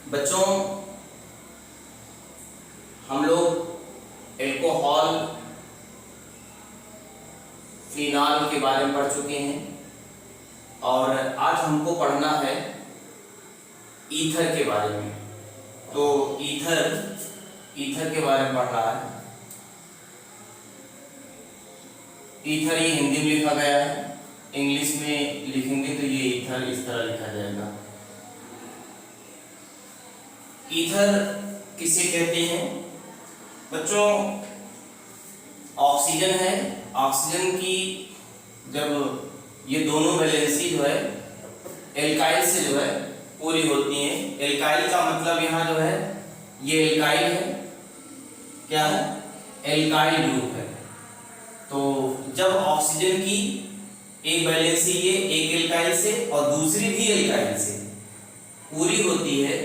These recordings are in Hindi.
बच्चों, हम लोग एल्कोहल फिनाल के बारे में पढ़ चुके हैं और आज हमको पढ़ना है ईथर के बारे में। तो ईथर के बारे में पढ़ना है। ईथर ये हिंदी में लिखा गया है, इंग्लिश में लिखेंगे तो ये ईथर इस तरह लिखा जाएगा। ईथर किसे कहते हैं बच्चों? ऑक्सीजन है, ऑक्सीजन की जब ये दोनों वैलेंसी जो है एल्काइल से जो है पूरी होती है। एल्काइल का मतलब यहाँ जो है ये एल्काइल है, क्या है? एल्काइल ग्रुप है। तो जब ऑक्सीजन की एक वैलेंसी ये एक एल्काइल से और दूसरी भी एल्काइल से पूरी होती है,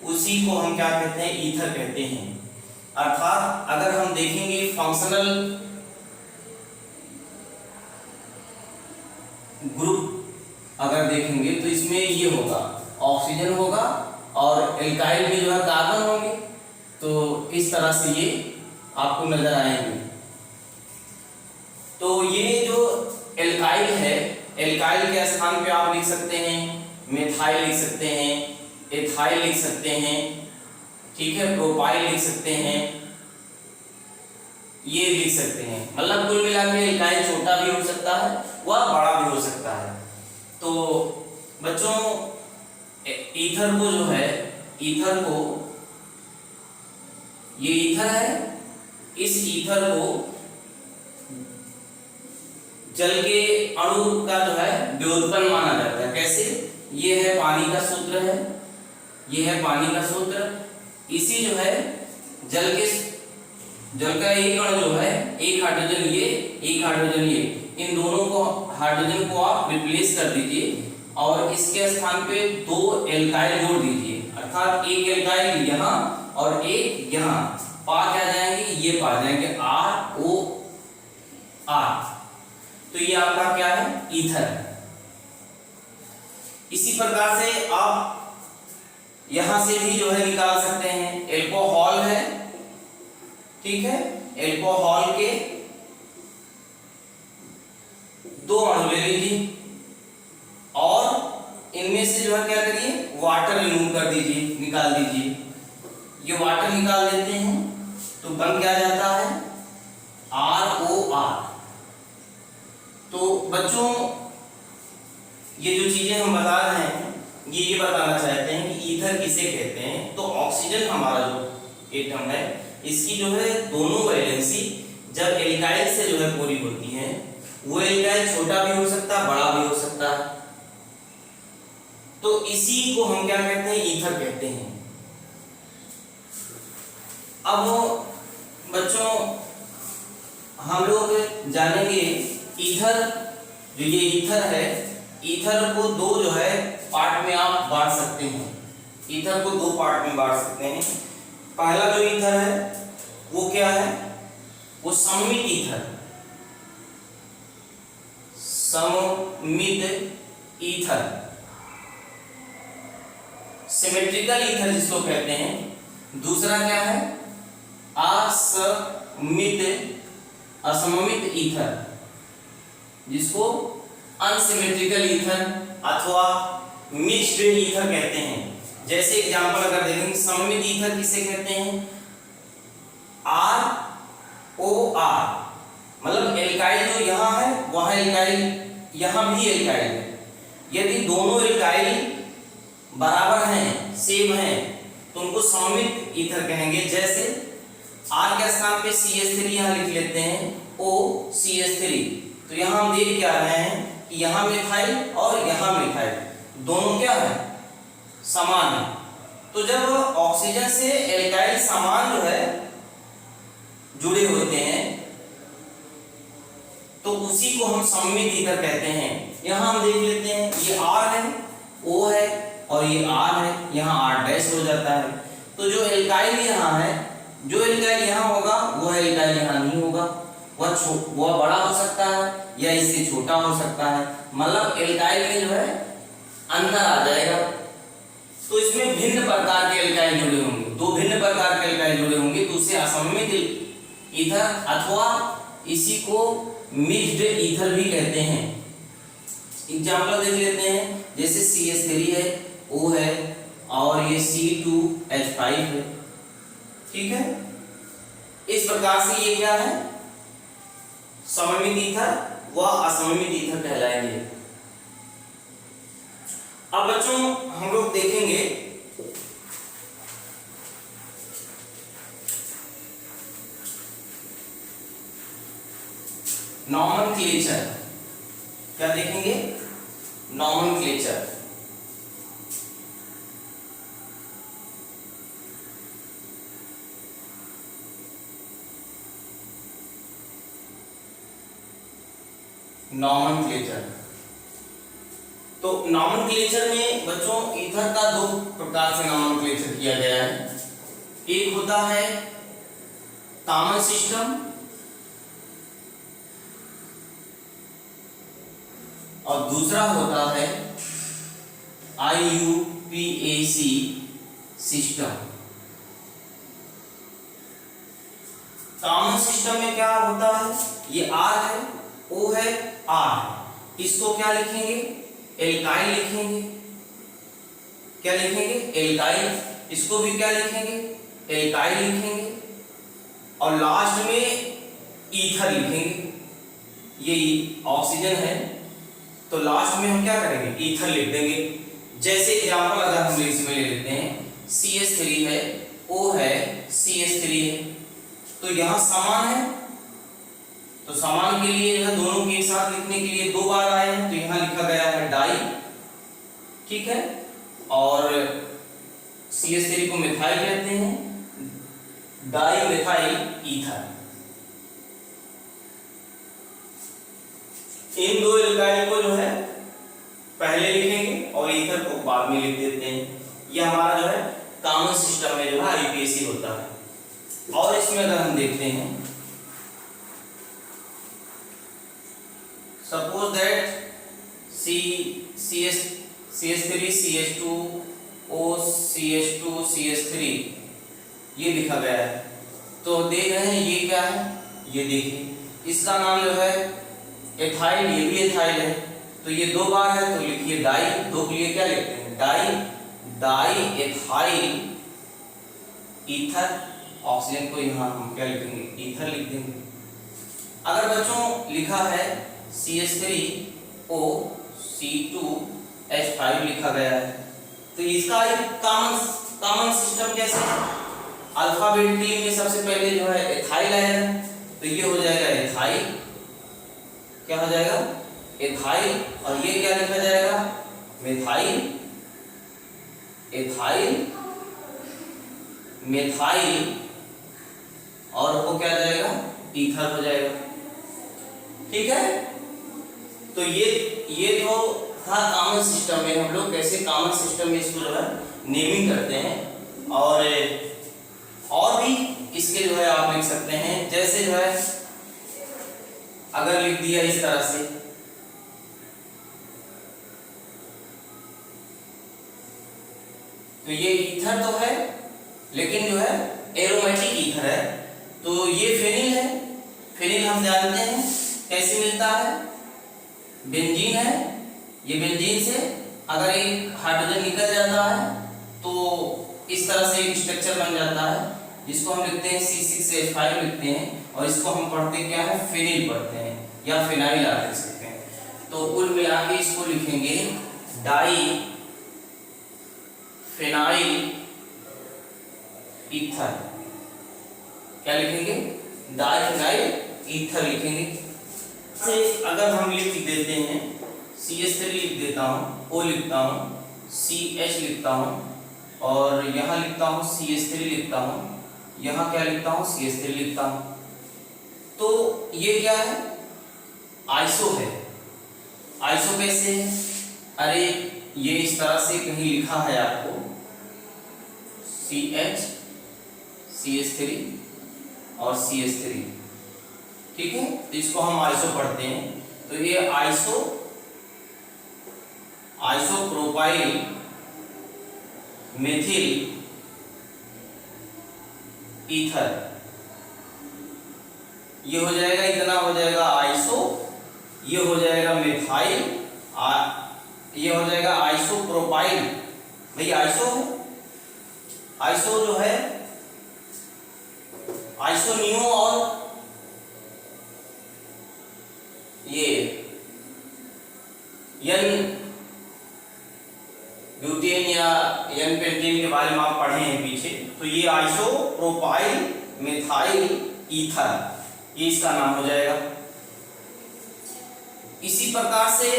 उसी को हम क्या कहते हैं? ईथर कहते हैं। अर्थात अगर हम देखेंगे फंक्शनल ग्रुप अगर देखेंगे तो इसमें ये होगा, ऑक्सीजन होगा और एल्काइल में जो है कार्बन होंगे। तो इस तरह से ये आपको नजर आएंगे। तो ये जो एल्काइल है, एल्काइल के स्थान पे आप लिख सकते हैं मेथाइल लिख सकते हैं, एथाइल लिख सकते हैं, ठीक है, प्रोपाइल लिख सकते हैं, ये लिख सकते हैं। मतलब कुल मिला के एल्काइल छोटा भी हो सकता है व बड़ा भी हो सकता है। तो बच्चों, ईथर को जो है, ईथर को, ये ईथर है, इस ईथर को जल के अणु का जो है व्युत्पन्न माना जाता है। कैसे? ये है पानी का सूत्र है, ये है पानी का सूत्र। इसी जो है जल का एक अणु जो है, एक हाइड्रोजन ये, एक हाइड्रोजन ये, इन दोनों को हाइड्रोजन को आप रिप्लेस कर दीजिए और इसके स्थान पे दो एल्काइल जोड़ दीजिए। अर्थात एक एल्काइल यहाँ और एक यहाँ, पा क्या जाएंगे? ये पा जाएंगे ROR। तो ये आपका क्या है? ईथर है। इसी प्रकार से आप यहां से भी जो है निकाल सकते हैं। एल्कोहल है, ठीक है, एल्कोहल के दो अणु ले लीजिए और इनमें से जो है क्या करिए? वाटर रिमूव कर दीजिए, निकाल दीजिए। ये वाटर निकाल देते हैं तो बन क्या जाता है? ROR। तो बच्चों, ये जो चीजें हम बता रहे हैं ये बताना चाहते हैं कि ईथर किसे कहते हैं। तो ऑक्सीजन हमारा जो एटम है, इसकी जो है दोनों वैलेंसी जब एल्काइल से जो है पूरी होती है, वो एल्काइल छोटा भी हो सकता है, बड़ा भी हो सकता है। तो इसी को हम क्या कहते हैं? ईथर कहते हैं। अब बच्चों, हम लोग जानेंगे ईथर, जो ये ईथर है, ईथर को दो जो है पार्ट में आप बांट सकते हैं। ईथर को दो पार्ट में बांट सकते हैं। पहला जो ईथर है वो क्या है? वो सममित ईथर, सममित ईथर, सिमेट्रिकल ईथर जिसको कहते हैं। दूसरा क्या है? असममित ईथर, जिसको अनसिमेट्रिकल ईथर अथवा मिक्स्ड ईथर कहते हैं। जैसे एग्जांपल अगर देखेंगे, सममित ईथर किसे कहते हैं? ROR, मतलब एल्काइल जो यहाँ है वहां एल्काइल, यहाँ भी एल्काइल है। यदि दोनों एल्काइल बराबर हैं, सेम हैं, तो उनको सममित ईथर कहेंगे। जैसे R के स्थान पे CH3 यहाँ लिख लेते हैं OCH3। तो यहाँ हम देख क्या रहे हैं कि यहाँ मिथाइल और यहाँ मिथाइल दोनों क्या है? समान है। तो जब ऑक्सीजन से एल्काइल समान जो है जुड़े होते हैं तो उसी को हम सममित ईथर कहते हैं। यहाँ हम देख लेते हैं, ये R है, O है और ये R है, यहाँ R डैश हो जाता है। तो जो एल्काइल यहाँ है, जो एल्काइल यहाँ होगा वो एल्काइल यहाँ नहीं होगा। वह बड़ा हो सकता है या इससे छोटा हो सकता है। मतलब एल्काइल में जो है अंतर आ जाएगा। तो इसमें भिन्न प्रकार के एल्काइल जुड़े होंगे, दो भिन्न प्रकार के एल्काइल जुड़े होंगे, तो उसे असममित ईथर अथवा इसी को मिक्स्ड ईथर भी कहते हैं। एग्जांपल देख लेते हैं, जैसे CH3 है, O है और ये C2H5 है, ठीक है। इस प्रकार से ये क्या है, सममित ईथर व असममित ईथर कहलाएंगे। अब बच्चों हम लोग देखेंगे नॉमेनक्लेचर। क्या देखेंगे, नॉमेनक्लेचर। नॉमेनक्लेचर, तो नॉमेनक्लेचर में बच्चों ईथर का दो प्रकार से नॉमेनक्लेचर किया गया है। एक होता है कॉमन सिस्टम और दूसरा होता है IUPAC सिस्टम। कॉमन सिस्टम में क्या होता है, ये R है, O है, R, इसको क्या लिखेंगे, एल्काइल लिखेंगे। क्या लिखेंगे, एल्काइल। इसको भी क्या लिखेंगे, एल्काइल लिखेंगे। और लास्ट में ईथर लिखेंगे। ये ऑक्सीजन है तो लास्ट में हम क्या करेंगे, ईथर लिख देंगे। जैसे एग्जांपल अगर हम इसमें ले लेते हैं, CH3 है, O है, CH3 है, तो यहाँ समान है, तो समान के लिए यह दोनों के साथ लिखने के लिए दो बार आए हैं, तो यहाँ लिखा गया है डाई, ठीक है। और CH3 को मिथाइल कहते हैं, डाई मिथाइल ईथर। इन दो एल्काइल को जो है पहले लिखेंगे और ईथर को बाद में लिख देते हैं। यह हमारा जो है कॉमन सिस्टम में जो है IUPAC होता है। और इसमें अगर हम देखते हैं, suppose that CH3 CH2 O CH2 CH3 ये लिखा गया है, तो देख रहे हैं ये क्या है, ये देखिए इसका नाम जो है एथाइल, ये भी एथाइल है, तो ये दो बार है तो लिखिए डाई, दो के लिए क्या लिखते हैं, डाई एथाइल ईथर। ऑक्सीजन को यहाँ हम क्या लिखेंगे, ईथर लिख देंगे। अगर बच्चों लिखा है CH3O C2H5 लिखा गया है, तो इसका एक कॉमन सिस्टम कैसे है, अल्फाबेटिकली में सबसे पहले जो है एथाइल आएगा, तो ये हो जाएगा एथाइल। क्या हो जाएगा, एथाइल। और ये क्या लिखा जाएगा, मिथाइल, एथाइल, मिथाइल, और वो क्या जाएगा, ईथर हो जाएगा, ठीक है। तो ये तो था कॉमन सिस्टम में हम लोग कैसे कॉमन सिस्टम में इसको जो है नेमिंग करते हैं। और भी इसके जो है आप लिख सकते हैं, जैसे जो है अगर लिख दिया इस तरह से, तो ये ईथर तो है लेकिन जो है एरोमेटिक ईथर है, तो ये फेनिल है। फेनिल हम जानते हैं कैसे मिलता है, बेंजीन है, ये बेंजीन से अगर एक हाइड्रोजन निकल जाता है तो इस तरह से एक स्ट्रक्चर बन जाता है, जिसको हम लिखते हैं C6H5 लिखते हैं, और इसको हम पढ़ते क्या है, फेनिल पढ़ते हैं या फिनाइल आप लिख सकते हैं। तो कुल मिला के इसको लिखेंगे डाई फिनाइल ईथर। क्या लिखेंगे, डाई फिनाइल ईथर लिखेंगे। से अगर हम लिख देते हैं, CH3 लिख देता हूँ, O लिखता हूँ, CH लिखता हूँ, और यहाँ लिखता हूँ CH3 लिखता हूँ, यहाँ क्या लिखता हूँ, CH3 लिखता हूँ, तो ये क्या है, आइसो है। आइसो कैसे है, अरे ये इस तरह से कहीं लिखा है आपको CH CH3 और CH3, ठीक है, तो इसको हम आइसो पढ़ते हैं। तो ये आइसोप्रोपाइल मेथिल ईथर, ये हो जाएगा, इतना हो जाएगा आइसो, ये हो जाएगा मिथाइल, ये हो जाएगा आइसोप्रोपाइल। भाई आइसो जो है आइसोनियो और ये एन ब्यूटेन या एन पेंटेन के बारे में आप पढ़े हैं पीछे, तो ये आइसोप्रोपाइल मिथाइल ईथर, ये इसका नाम हो जाएगा। इसी प्रकार से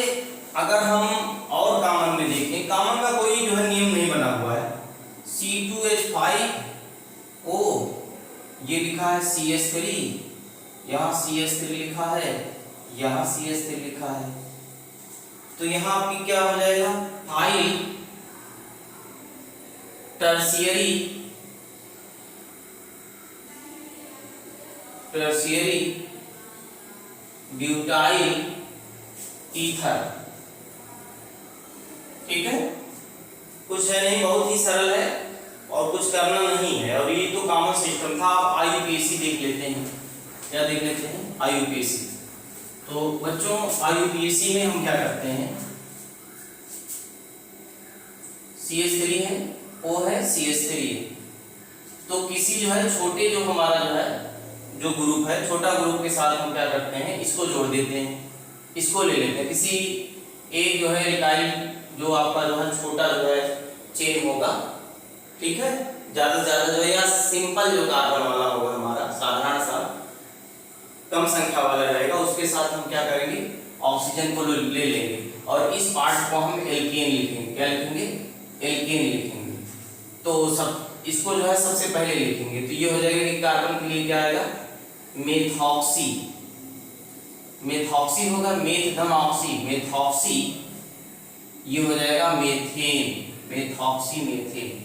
अगर हम और कॉमन में देखें, कॉमन का कोई जो है नियम नहीं बना हुआ है। C2H5O, ये लिखा है CH3, यहाँ CH3 लिखा है, यहाँ CH3 लिखा है, तो यहाँ आपकी क्या हो जाएगा, थाइल टर्शियरी ब्यूटाइल ईथर। ठीक है, कुछ है नहीं, बहुत ही सरल है और कुछ करना नहीं है, और ये तो कॉमन सिस्टम था। आप IUPAC देख लेते हैं, क्या देख लेते हैं, IUPAC। तो बच्चों IUPAC में हम क्या करते हैं, CH3 है, O है, CH3 है, तो किसी जो है छोटे जो हमारा जो है जो ग्रुप है, छोटा ग्रुप के साथ हम क्या करते हैं, इसको जोड़ देते हैं, इसको ले लेते हैं। किसी एक जो है एल्काइल जो आपका जो है छोटा जो है चेन होगा, ठीक है, ज्यादा से ज्यादा जो है, या सिंपल जो कार्बन वाला होगा हमारा, साधारण सा कम संख्या वाला रहेगा, उसके साथ हम क्या करेंगे, ऑक्सीजन को ले लेंगे, और इस पार्ट को हम एल्केन लिखेंगे। क्या लिखेंगे, एल्केन लिखेंगे। तो सब इसको जो है सबसे पहले लिखेंगे, तो ये हो जाएगा कि कार्बन के लिए क्या आएगा, मेथॉक्सी, मेथॉक्सी होगा, मेथ धन ऑक्सी, मेथॉक्सी, ये हो जाएगा मेथेन, मेथॉक्सी मेथेन।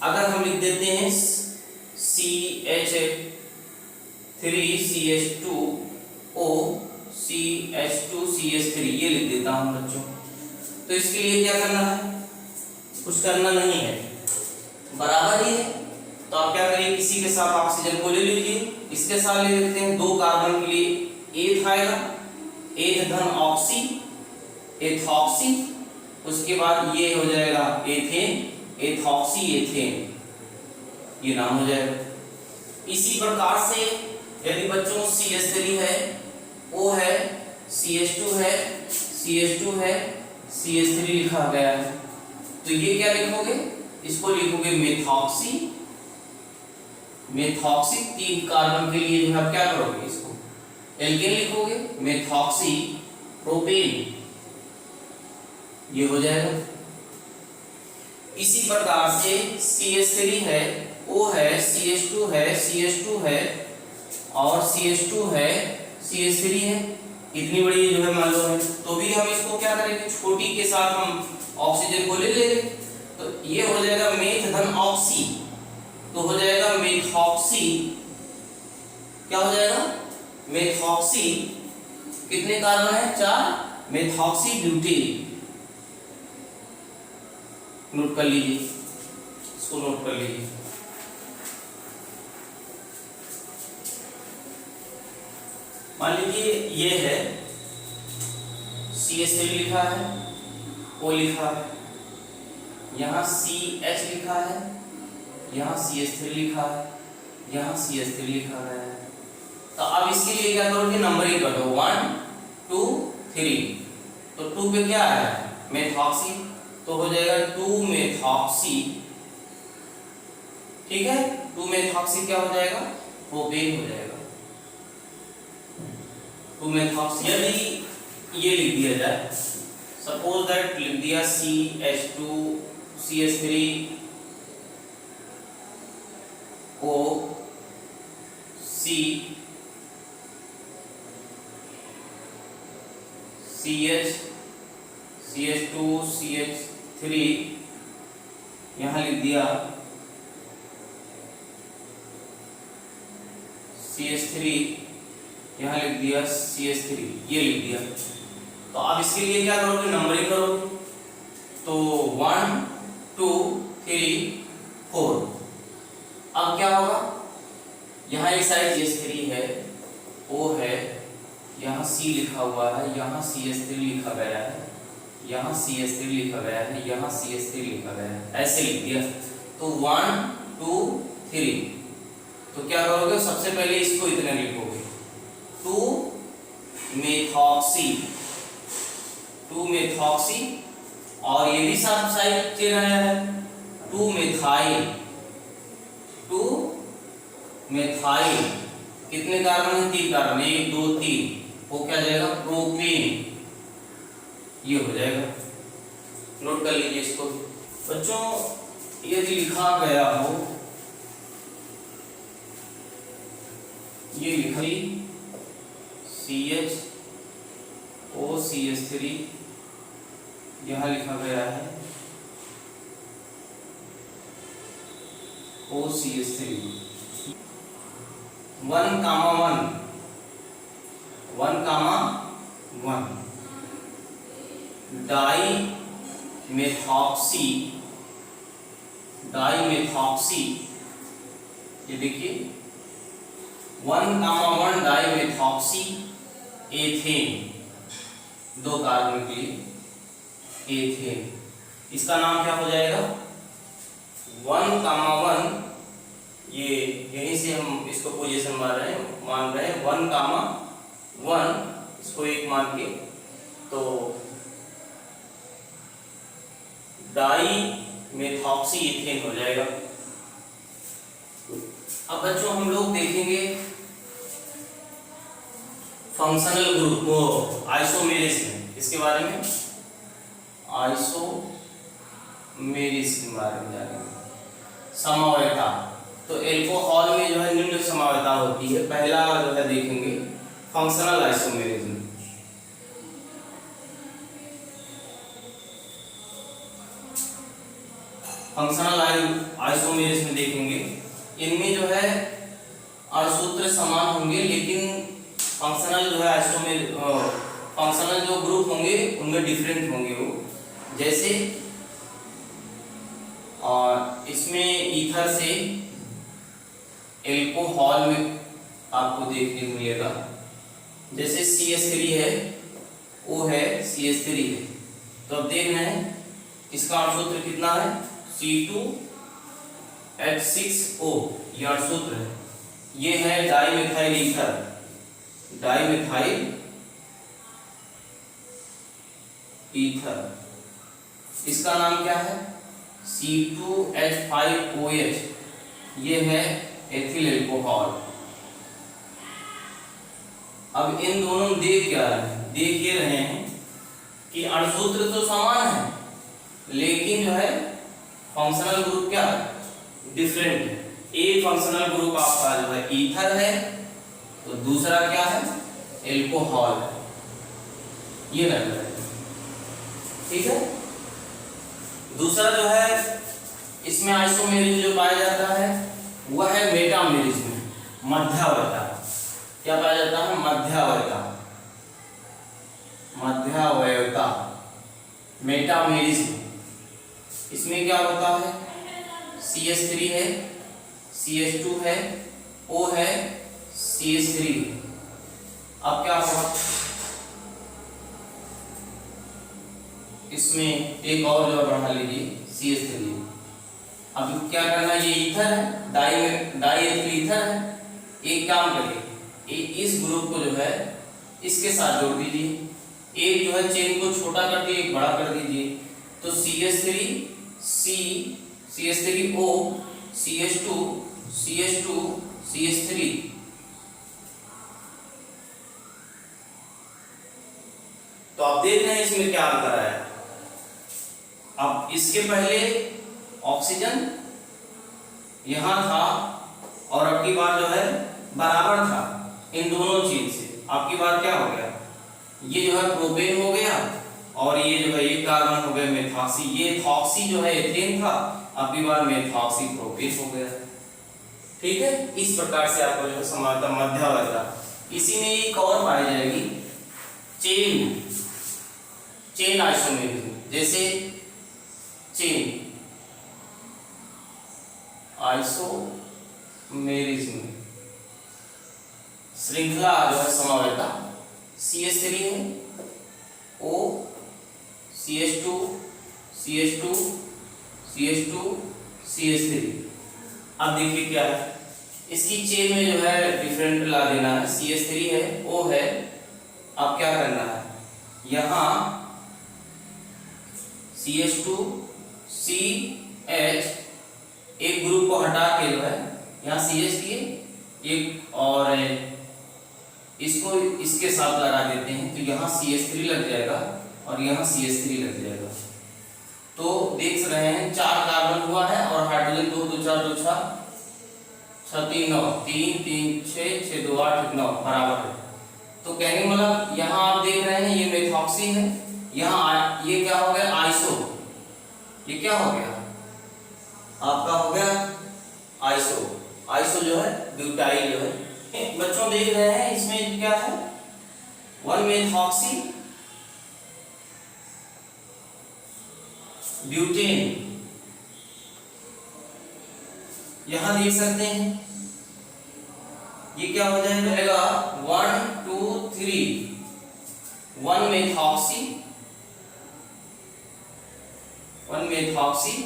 अगर हम लिख देते हैं CH3CH2O CH2CH3, ये लिख देता हूं बच्चों। तो इसके लिए क्या करना है, कुछ करना नहीं है, बराबर ही है। तो आप क्या करिए, किसी के साथ ऑक्सीजन को ले लीजिए, इसके साथ ले लेते हैं, 2 कार्बन के लिए एथ आएगा, एथ धन ऑक्सी, एथॉक्सी, उसके बाद ये हो जाएगा एथेन, एथॉक्सी एथेन, ये नाम हो जाएगा। इसी प्रकार से यदि बच्चों CH3 है, O है, CH2 है, CH2 है, CH3 लिखा गया है, तो ये क्या लिखोगे, इसको लिखोगे मेथॉक्सी, मेथॉक्सी 3 कार्बन के लिए जो है क्या करोगे, इसको एल्केन लिखोगे, मेथॉक्सी प्रोपेन, ये हो जाएगा। इसी प्रकार से CH3 है, O है, CH2 है, CH2 है, और CH2 है, CH3 है, इतनी बड़ी जो है मान लो है, तो भी हम इसको क्या करेंगे, छोटी के साथ हम ऑक्सीजन को ले लेंगे, तो ये हो जाएगा मेथ धन ऑक्सी, तो हो जाएगा मेथॉक्सी, क्या हो जाएगा, मेथॉक्सी, कितने कार्बन है, 4, मेथॉक्सी ब्यूटेन, नोट कर लीजिए, इसको नोट कर लीजिए। मान लीजिए ये है CH3 लिखा है, O लिखा है, यहाँ CH लिखा है, यहाँ CH3 लिखा है, यहाँ CH3 लिखा गया है। तो अब इसके लिए क्या करोगे, नंबरिंग कर दो, 1 2 3, तो 2 पे क्या है, मेथॉक्सी, तो हो जाएगा 2 मेथॉक्सी, ठीक है, 2 मेथॉक्सी क्या हो जाएगा, प्रोपेन हो जाएगा, 2 मेथॉक्सी। यदि ये लिख दिया जाए, सपोज दैट लिख दिया CH2 CH3 O C CH CH2 CH3, यहाँ लिख दिया CH3, यहाँ लिख दिया CH3, ये लिख दिया। तो अब इसके लिए क्या करोगे, नंबरिंग करोगे, तो 1 2 3 4। अब क्या होगा, यहाँ एक साइड CH3 है, O है, यहाँ C लिखा हुआ है, यहाँ CH3 लिखा गया है, यहाँ CH3 लिखा गया है, यहाँ CH3 लिखा गया है, ऐसे लिख दिया। तो 1 2 3। तो क्या करोगे, सबसे पहले इसको इतने लिखोगे 2 मेथॉक्सी, 2 मेथॉक्सी, और ये भी साथ साइड चल रहा है 2 मेथाइल, 2 मेथाइल। कितने कार्बन है, 3 कार्बन, 1 2 3। वो क्या जाएगा, प्रोपेन, ये हो जाएगा। नोट कर लीजिए इसको बच्चों। यदि लिखा गया हो, ये लिखी CHO CH3, यहां लिखा गया है OCH3, 1 कामा 1 डाई मेथॉक्सी, ये देखिए 1 डाई मेथॉक्सी एथेन, 2 कार्बन के लिए एथेन। इसका नाम क्या हो जाएगा, 1 ये यहीं से हम इसको पोजीशन मान रहे हैं 1 इसको 1 मान के, तो डाई मेथॉक्सी इथेन हो जाएगा। अब बच्चों हम लोग देखेंगे फंक्शनल ग्रुप को, आइसोमेरिस में, इसके बारे में, आइसोमेरिस के बारे में जानेंगे। समवायता, तो एल्कोहल में जो है निम्न समवायता होती है। पहला जो है देखेंगे फंक्शनल आइसोमेरिज्म। फंक्शनल आइसोमेरिज्म देखेंगे, इनमें जो है अणुसूत्र समान होंगे, लेकिन फंक्शनल जो है फंक्शनल जो ग्रुप होंगे उनमें डिफरेंट होंगे वो। जैसे इसमें ईथर से एल्कोहल में आपको देखने को मिलेगा, जैसे CH3 है, O है, CH3 है, तो अब देख रहे हैं इसका अणुसूत्र कितना है, C2H6O, ये अणुसूत्र है। ये है डाइमेथाइल ईथर, डाइमेथाइल ईथर, इसका नाम क्या है, C2H5OH, ये है एथिल एल्कोहल। अब इन दोनों में देख क्या रहे हैं, देख ये रहे हैं कि अणुसूत्र तो समान है, लेकिन जो है फंक्शनल ग्रुप क्या है, डिफरेंट है। एक फंक्शनल ग्रुप आपका जो है ईथर है, तो दूसरा क्या है, एल्कोहल है, ये लग रहा है, ठीक है। दूसरा जो है इसमें आइसोमेरिज्म जो पाया जाता है वह है मेटामेरिज्म, मध्यावयता। क्या पाया जाता है, मध्यावयता, मध्यावयता, मेटामेरिज्म। इसमें क्या होता है, CH3 है, CH2 है, O है, CH3 है। अब क्या होगा, इसमें एक और जो बढ़ा लीजिए CH3। अब क्या करना है, ये ईथर है, डाई एथिल ईथर है। एक काम करिए, इस ग्रुप को जो है इसके साथ जोड़ दीजिए, एक जो है चेन को छोटा करके एक बड़ा कर दीजिए, तो CH3 C, CH3O, CH2, CH2, CH3। तो आप देख रहे हैं इसमें क्या अंतर है। अब इसके पहले ऑक्सीजन यहां था और अब की बार जो है बराबर था इन दोनों चीज से। अब की बार क्या हो गया, ये जो है प्रोपेन हो गया और ये जो है ये कार्बन हो गया मेथॉक्सी। ये थॉक्सी जो है एथेन था, अब की बार मेथॉक्सी प्रोपेन हो गया, ठीक है। इस प्रकार से आपको जो है समानता मध्यावयता। इसी में एक और पाई जाएगी चेन आइसोमेरिज्म। जैसे चेन आइसोमेरिज्म, श्रृंखला जो है समावयता CH3 है, O CH2 CH2 CH2 CH3। अब देखिए क्या है, इसकी चेन में जो है डिफरेंट ला देना है। CH3 है, O है, अब क्या करना है, यहाँ CH2 CH एक ग्रुप को हटा के जो है यहाँ CH दिए एक, और इसको इसके साथ लगा देते हैं, तो यहाँ CH3 लग जाएगा और यहाँ CH3 लग जाएगा। तो देख रहे हैं 4 कार्बन हुआ है और हाइड्रोजन 2 2 4 2 6 6 3 9 3 3 6 6 2 8 9 बराबर है। तो कहने मतलब यहाँ आप देख रहे हैं ये मेथॉक्सी है, यहाँ ये क्या हो गया आइसो, ये क्या हो गया आपका हो गया आइसो, आइसो जो है ब्यूटाइल जो है। बच्चों देख रहे हैं इसमें क्या है 1 मेथॉक्सी ब्यूटेन, यहां देख सकते हैं ये क्या हो जाएगा 1 2 3 1 मेथॉक्सी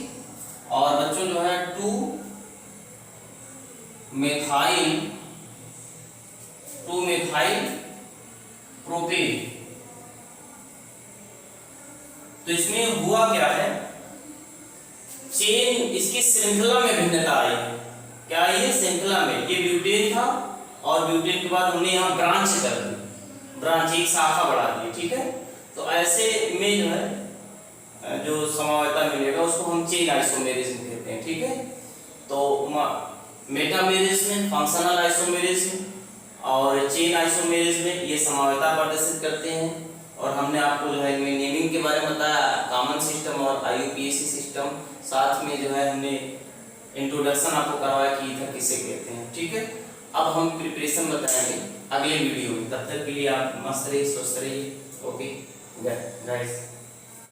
और बच्चों जो है 2 मेथाइल प्रोपेन। तो इसमें हुआ क्या है, चेन इसकी श्रृंखला में भिन्नता आई है। क्या आई है श्रृंखला में, ये ब्यूटेन था और ब्यूटेन के बाद हमने यहाँ ब्रांच कर दी, ब्रांच एक शाखा बढ़ा दी, ठीक है। तो ऐसे में जो है जो समावयता मिलेगा उसको हम चेन आइसोमेरिज्म कहते हैं, ठीक है। तो मेटामेरिज्म, फंक्शनल आइसोमेरिज्म और चेन आइसोमेरिज्म ये समावयता प्रदर्शित करते हैं। और हमने आपको जो है नेमिंग के बारे में बताया, कॉमन सिस्टम और IUPAC सिस्टम, साथ में जो है हमने इंट्रोडक्शन आपको करवाया कि इधर किसे कहते हैं, ठीक है। अब हम प्रिपरेशन बताएंगे अगले वीडियो में, तब तक के लिए आप मस्त रहिए, स्वस्थ रहिए। Okay guys.